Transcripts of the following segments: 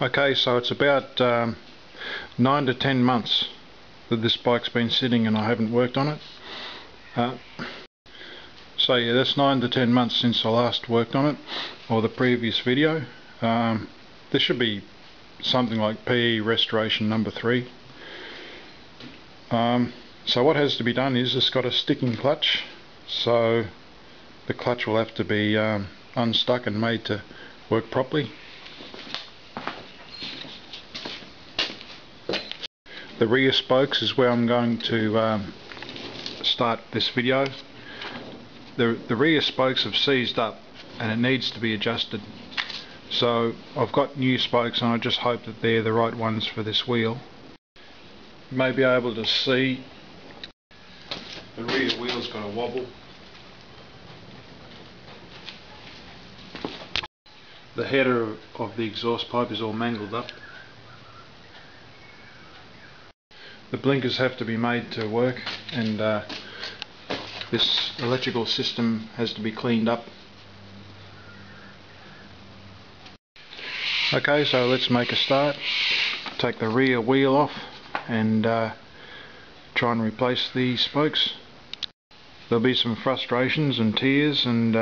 Okay, so it's about 9 to 10 months that this bike's been sitting and I haven't worked on it. So yeah, that's 9 to 10 months since I last worked on it, or the previous video. This should be something like PE restoration number 3. So what has to be done is it's got a sticking clutch, so the clutch will have to be unstuck and made to work properly. The rear spokes is where I'm going to start this video. The rear spokes have seized up and it needs to be adjusted. So I've got new spokes and I just hope that they're the right ones for this wheel. You may be able to see the rear wheel's got a wobble. The header of the exhaust pipe is all mangled up. The blinkers have to be made to work, and this electrical system has to be cleaned up. Okay, so let's make a start. Take the rear wheel off and try and replace the spokes. There'll be some frustrations and tears and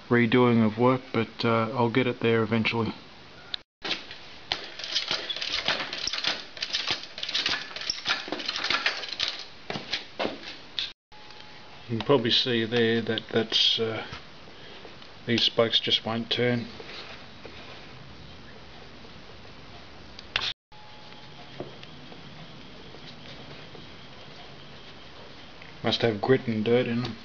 redoing of work, but I'll get it there eventually. You can probably see there that these spokes just won't turn. Must have grit and dirt in them.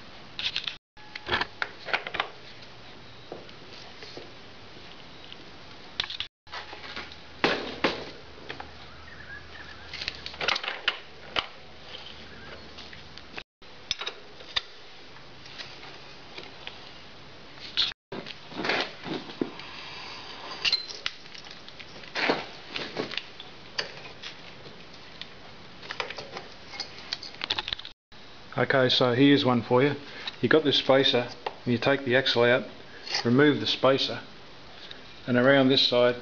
Okay, so here's one for you. You got this spacer, and you take the axle out, remove the spacer, and around this side,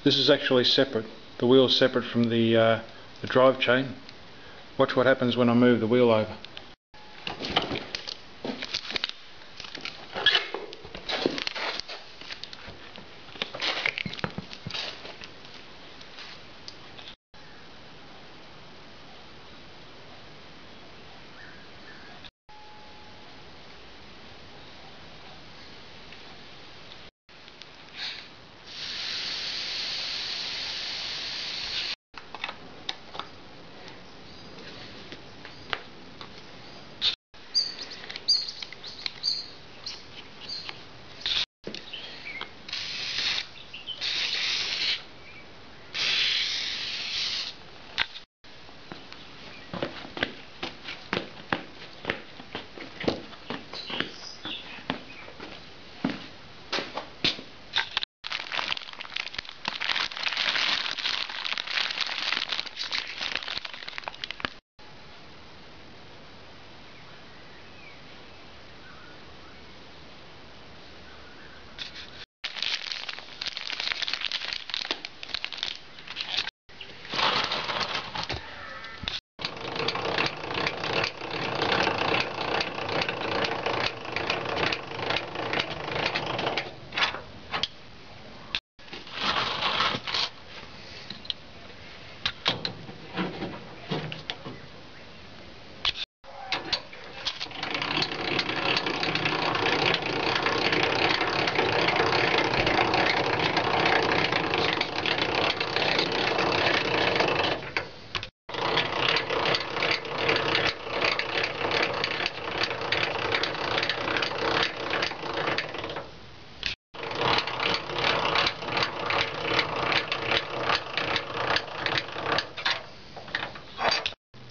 this is actually separate. The wheel is separate from the drive chain. Watch what happens when I move the wheel over.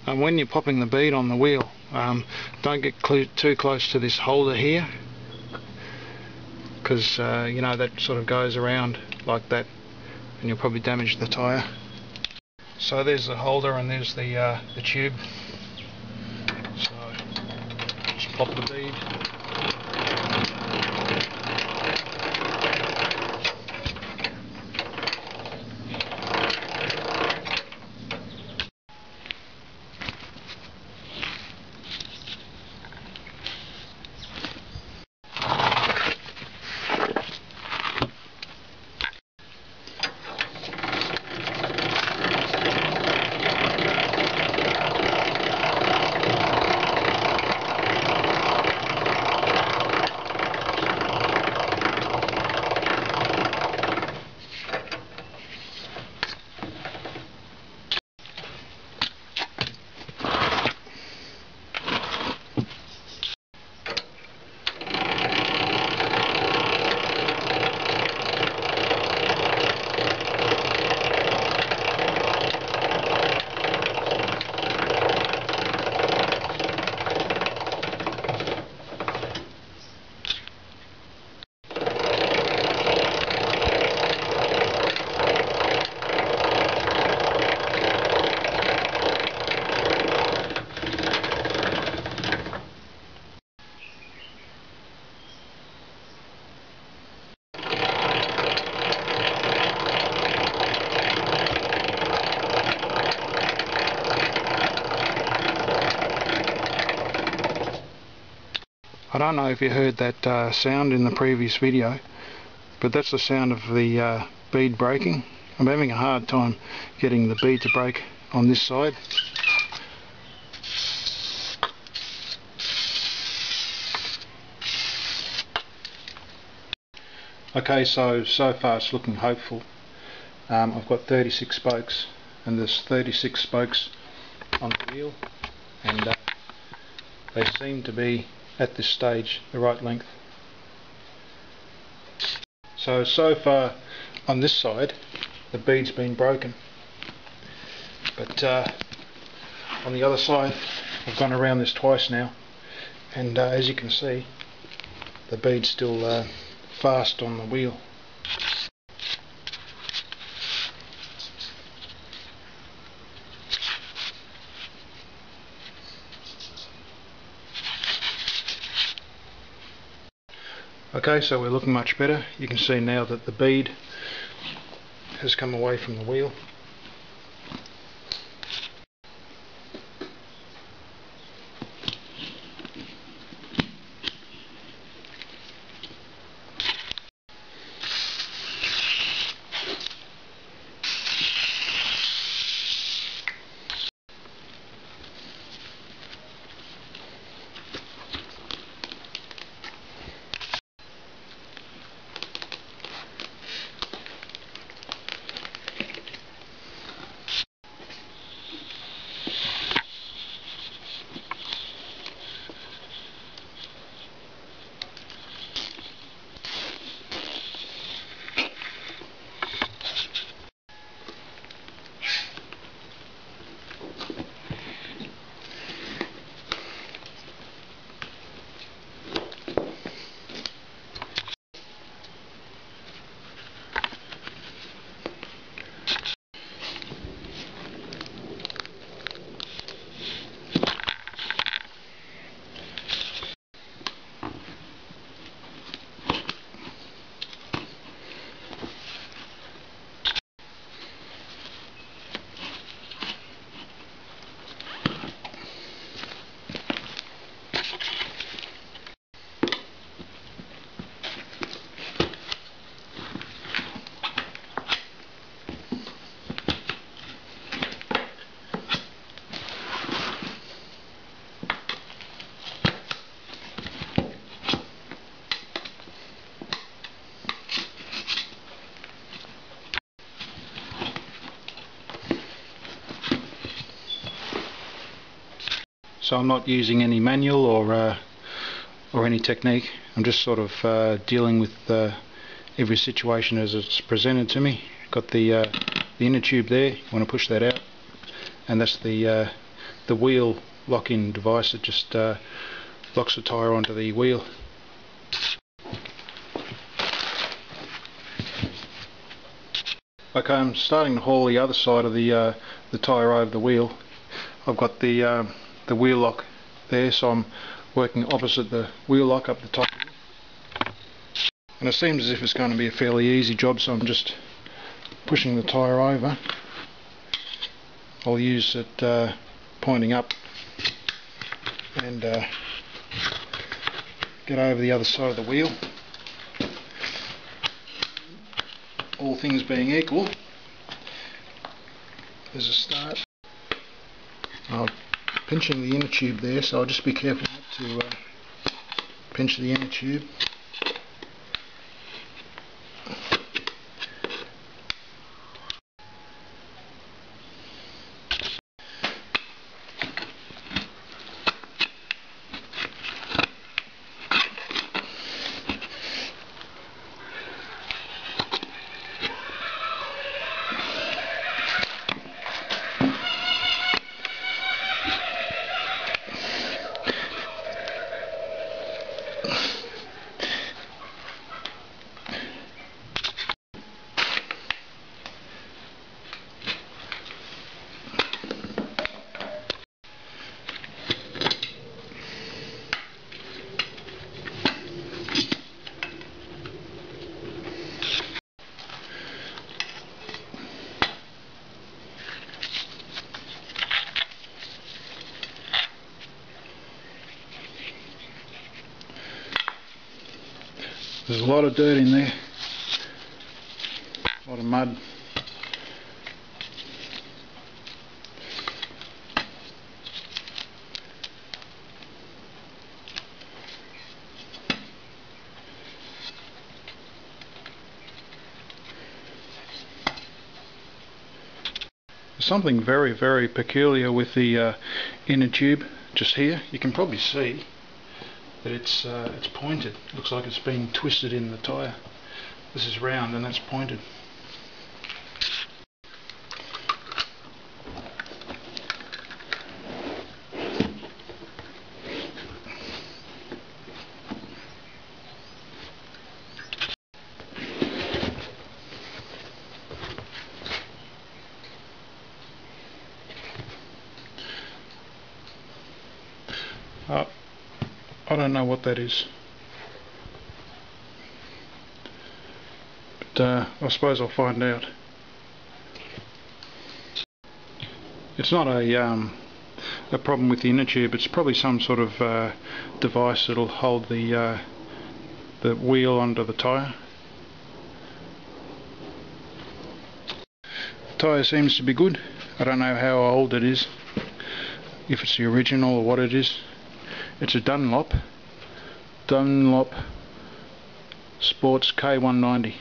And when you're popping the bead on the wheel, don't get too close to this holder here, because you know, that sort of goes around like that and you'll probably damage the tyre. So there's the holder and there's the tube. So just pop the bead. don't know if you heard that sound in the previous video, but that's the sound of the bead breaking. I'm having a hard time getting the bead to break on this side. Okay, so far it's looking hopeful. I've got 36 spokes, and there's 36 spokes on the wheel, and they seem to be at this stage the right length. So far on this side the bead's been broken, but on the other side I've gone around this twice now, and as you can see, the bead's still fast on the wheel. Okay, so we're looking much better. You can see now that the bead has come away from the wheel. So I'm not using any manual or any technique. I'm just sort of dealing with every situation as it's presented to me. Got the inner tube there. You want to push that out, and that's the wheel lock-in device that just locks the tyre onto the wheel. Okay, I'm starting to haul the other side of the tyre over the wheel. I've got the wheel lock there, so I'm working opposite the wheel lock up the top, and it seems as if it's going to be a fairly easy job, so I'm just pushing the tyre over. I'll use it pointing up and get over the other side of the wheel. All things being equal, there's a start. I'm pinching the inner tube there, so I'll just be careful not to pinch the inner tube. There's a lot of dirt in there, a lot of mud. Something very, very peculiar with the inner tube just here. You can probably see that it's pointed. It looks like it's been twisted in the tyre. This is round and that's pointed. I don't know what that is, but I suppose I'll find out. It's not a problem with the inner tube. It's probably some sort of device that'll hold the wheel onto the tyre. The tyre seems to be good. I don't know how old it is, if it's the original or what it is. It's a Dunlop Sports K190.